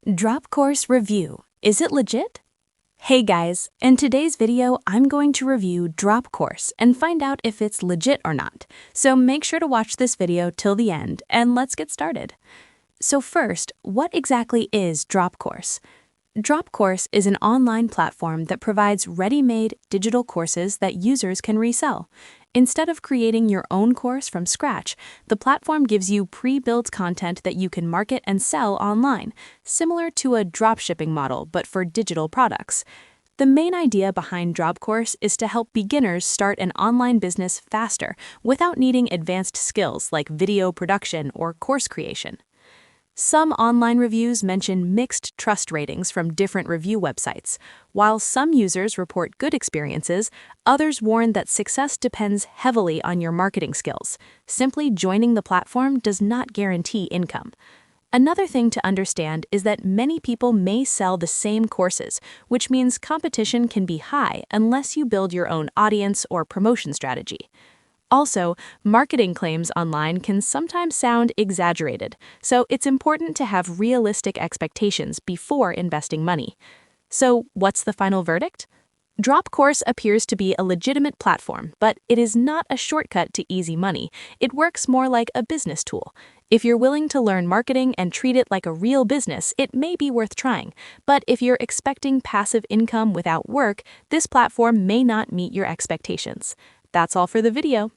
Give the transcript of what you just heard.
DropCourse Review. Is it legit? Hey guys, in today's video, I'm going to review DropCourse and find out if it's legit or not. So make sure to watch this video till the end and let's get started. So first, what exactly is DropCourse? DropCourse is an online platform that provides ready-made digital courses that users can resell. Instead of creating your own course from scratch, the platform gives you pre-built content that you can market and sell online, similar to a dropshipping model but for digital products. The main idea behind DropCourse is to help beginners start an online business faster without needing advanced skills like video production or course creation. Some online reviews mention mixed trust ratings from different review websites. While some users report good experiences, others warn that success depends heavily on your marketing skills. Simply joining the platform does not guarantee income. Another thing to understand is that many people may sell the same courses, which means competition can be high unless you build your own audience or promotion strategy. Also, marketing claims online can sometimes sound exaggerated, so it's important to have realistic expectations before investing money. So, what's the final verdict? DropCourse appears to be a legitimate platform, but it is not a shortcut to easy money. It works more like a business tool. If you're willing to learn marketing and treat it like a real business, it may be worth trying. But if you're expecting passive income without work, this platform may not meet your expectations. That's all for the video.